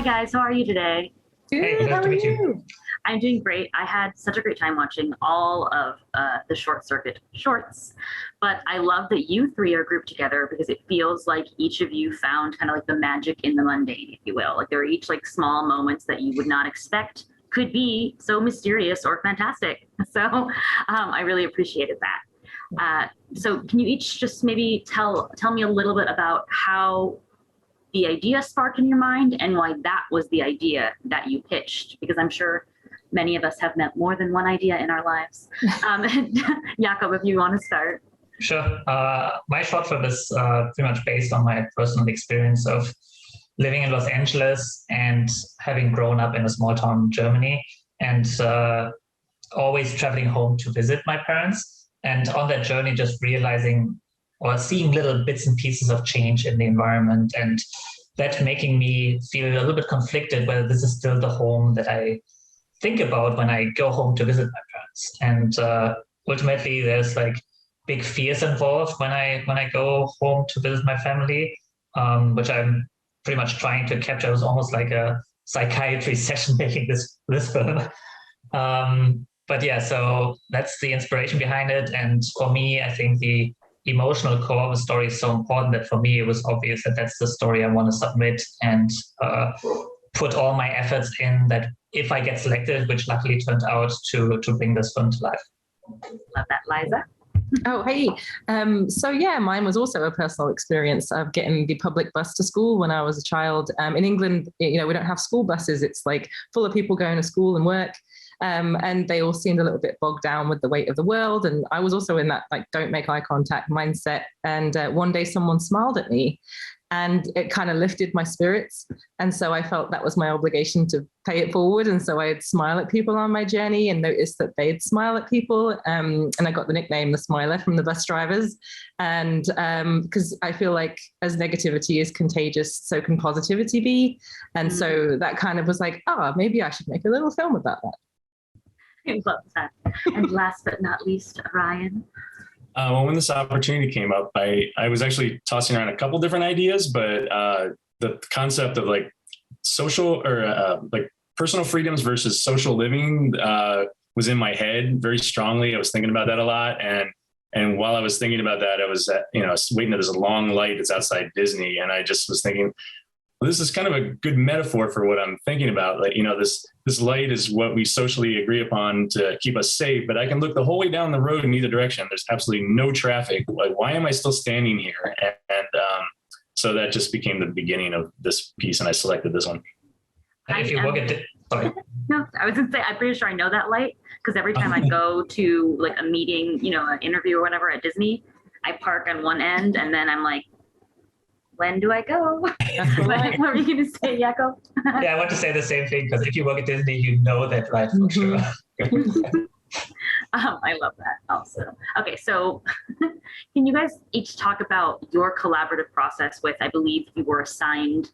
guys, how are you today? Hey, Good, nice how to are meet you. you? I'm doing great. I had such a great time watching all of the short circuit shorts, but I love that you three are grouped together because it feels like each of you found kind of like the magic in the mundane, if you will. Like they're each like small moments that you would not expect could be so mysterious or fantastic. So I really appreciated that. So can you each just maybe tell me a little bit about how the idea sparked in your mind and why that was the idea that you pitched? Because I'm sure many of us have met more than one idea in our lives. Jakob, if you want to start. Sure. My short film is pretty much based on my personal experience of living in Los Angeles and having grown up in a small town in Germany and always traveling home to visit my parents. And on that journey, just realizing or seeing little bits and pieces of change in the environment, and that making me feel a little bit conflicted whether this is still the home that I think about when I go home to visit my parents. And ultimately, there's like big fears involved when I go home to visit my family, which I'm pretty much trying to capture. It was almost like a psychiatry session making this film. But yeah, so that's the inspiration behind it. And for me, I think the emotional core of the story is so important that for me it was obvious that that's the story I want to submit and put all my efforts in, that if I get selected, which luckily turned out to bring this film to life. Love that, Liza. Oh, hey. So yeah, mine was also a personal experience of getting the public bus to school when I was a child. In England, we don't have school buses. It's like full of people going to school and work. And they all seemed a little bit bogged down with the weight of the world. And I was also in that like don't make eye contact mindset. And one day someone smiled at me and it kind of lifted my spirits. And so I felt that was my obligation to pay it forward. And so I'd smile at people on my journey and notice that they'd smile at people. And I got the nickname The Smiler from the bus drivers. And because I feel like as negativity is contagious, so can positivity be. And so that kind of was like, maybe I should make a little film about that. I love that. And last but not least, Ryan. Well, when this opportunity came up, I was actually tossing around a couple different ideas, but the concept of like social or like personal freedoms versus social living was in my head very strongly. I was thinking about that a lot. And while I was thinking about that, I was waiting at this long light that's outside Disney. And I just was thinking, well, this is kind of a good metaphor for what I'm thinking about. Like, this light is what we socially agree upon to keep us safe, but I can look the whole way down the road in either direction. There's absolutely no traffic. Like, why am I still standing here? And so that just became the beginning of this piece, and I selected this one. And if you look at sorry. No, I was gonna say, I'm pretty sure I know that light because every time I go to like a meeting, an interview or whatever at Disney, I park on one end and then I'm like, when do I go? What were you going to say, Jakob? Yeah, I want to say the same thing because if you work at Disney, you know that right for sure. I love that also. Okay, so can you guys each talk about your collaborative process with, I believe you were assigned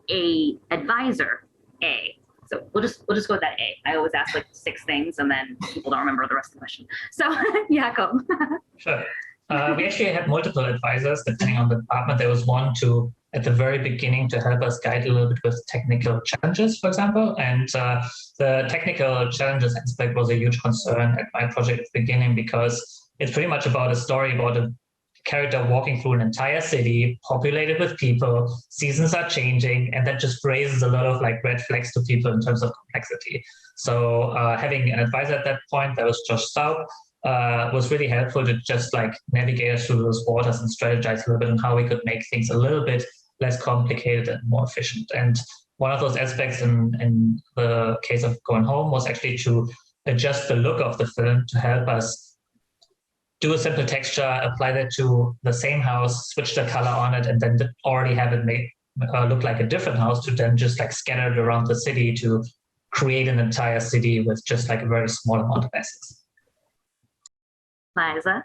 a advisor, A. So we'll just go with that A. I always ask like 6 things and then people don't remember the rest of the question. So Jakob. Sure. We actually had multiple advisors depending on the department. There was one at the very beginning to help us guide a little bit with technical challenges, for example. And the technical challenges aspect was a huge concern at my project at the beginning because it's pretty much about a story about a character walking through an entire city populated with people. Seasons are changing, and that just raises a lot of like red flags to people in terms of complexity. So having an advisor at that point, that was Josh Staub, was really helpful to just like navigate us through those waters and strategize a little bit on how we could make things a little bit less complicated and more efficient. And one of those aspects in the case of Going Home was actually to adjust the look of the film to help us do a simple texture, apply that to the same house, switch the color on it, and then already have it make look like a different house to then just like scatter it around the city to create an entire city with just like a very small amount of assets. Liza?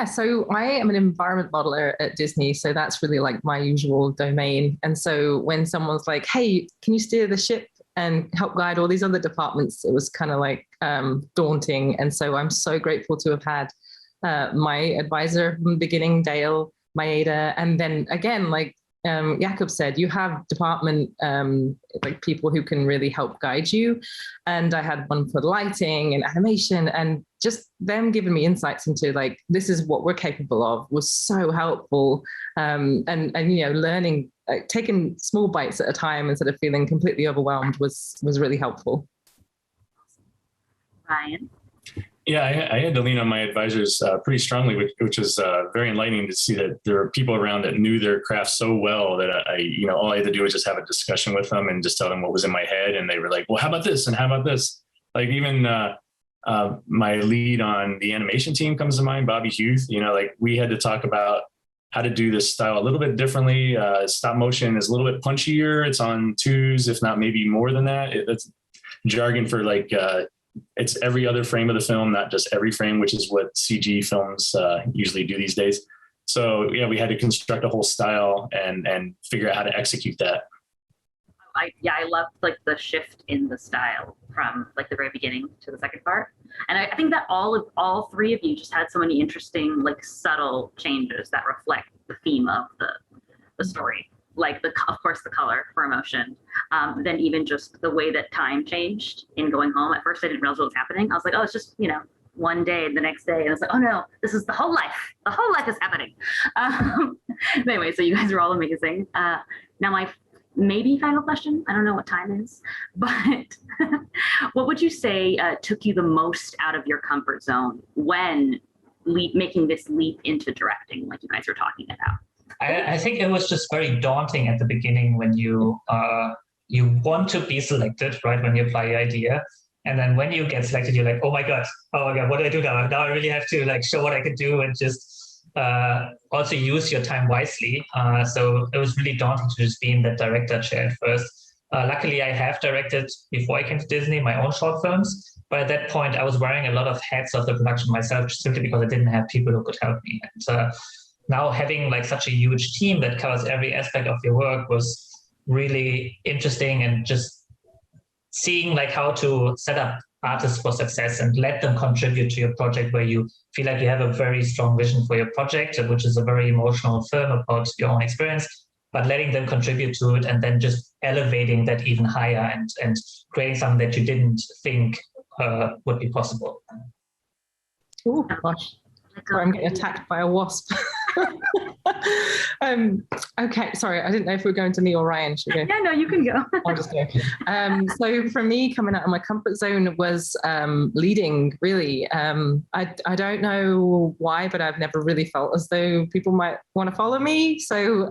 So I am an environment modeler at Disney. So that's really like my usual domain. And so when someone's like, hey, can you steer the ship and help guide all these other departments, it was kind of like daunting. And so I'm so grateful to have had my advisor from the beginning, Dale, Maeda, and then again, like Jakob said, you have department like people who can really help guide you. And I had one for lighting and animation, and just them giving me insights into like, this is what we're capable of was so helpful. And you know, learning, taking small bites at a time instead of feeling completely overwhelmed was really helpful. Ryan? Yeah, I had to lean on my advisors pretty strongly, which was very enlightening to see that there were people around that knew their craft so well that you know, all I had to do was just have a discussion with them and just tell them what was in my head. And they were like, well, how about this? And how about this? Like even my lead on the animation team comes to mind, Bobby Huth. You know, like we had to talk about how to do this style a little bit differently. Stop motion is a little bit punchier. It's on twos, if not maybe more than that. That's jargon for like, it's every other frame of the film, not just every frame, which is what CG films usually do these days. So yeah, we had to construct a whole style and figure out how to execute that. I loved like the shift in the style from like the very beginning to the second part. And I think that all three of you just had so many interesting, like subtle changes that reflect the theme of the story. Like of course the color for emotion, then even just the way that time changed in going home. At first I didn't realize what was happening. I was like, oh, it's just, you know, one day and the next day. And I was like, oh no, this is the whole life. The whole life is happening. Anyway, so you guys are all amazing. Now my maybe final question, I don't know what time is, but what would you say took you the most out of your comfort zone when making this leap into directing, like you guys were talking about? I think it was just very daunting at the beginning when you want to be selected, right? When you apply your idea. And then when you get selected, you're like, oh my God, what do I do now? Now I really have to like show what I can do and just also use your time wisely. So it was really daunting to just be in that director chair at first. Luckily, I have directed before I came to Disney my own short films. But at that point, I was wearing a lot of hats of the production myself, just simply because I didn't have people who could help me. And now having like such a huge team that covers every aspect of your work was really interesting, and just seeing like how to set up artists for success and let them contribute to your project where you feel like you have a very strong vision for your project, which is a very emotional film about your own experience, but letting them contribute to it and then just elevating that even higher and creating something that you didn't think would be possible. Oh gosh. I'm getting attacked by a wasp. Okay, sorry, I didn't know if we were going to me or Ryan. Should we go? Yeah, no, you can go. I'll just go. So for me, coming out of my comfort zone was leading, really. I don't know why, but I've never really felt as though people might want to follow me. So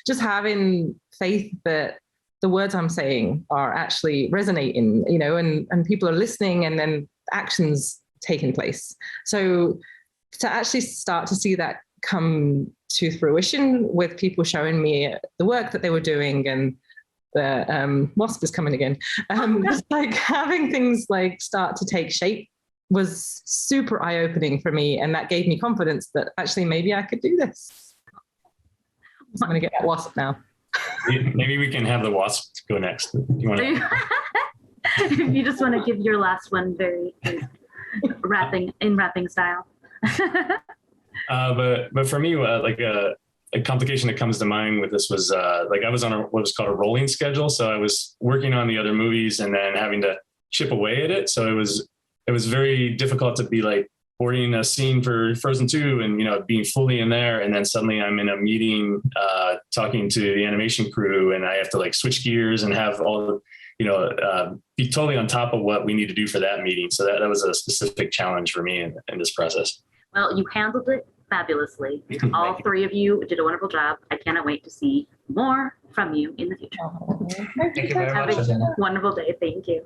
just having faith that the words I'm saying are actually resonating, you know, and people are listening, and then actions taking place. So to actually start to see that come to fruition with people showing me the work that they were doing, and the wasp is coming again. Just like having things like start to take shape was super eye-opening for me, and that gave me confidence that actually maybe I could do this. I'm going to get that wasp now. Maybe we can have the wasp go next. You want to? If you just want to give your last one very rapping style. But for me, like a complication that comes to mind with this was like I was on what was called a rolling schedule. So I was working on the other movies and then having to chip away at it. So it was very difficult to be like boarding a scene for Frozen 2 and, you know, being fully in there. And then suddenly I'm in a meeting talking to the animation crew, and I have to like switch gears and have all, you know, be totally on top of what we need to do for that meeting. So that was a specific challenge for me in this process. Well, you handled it fabulously. All three of you did a wonderful job. I cannot wait to see more from you in the future. Thank you very much. Have a wonderful day. Thank you.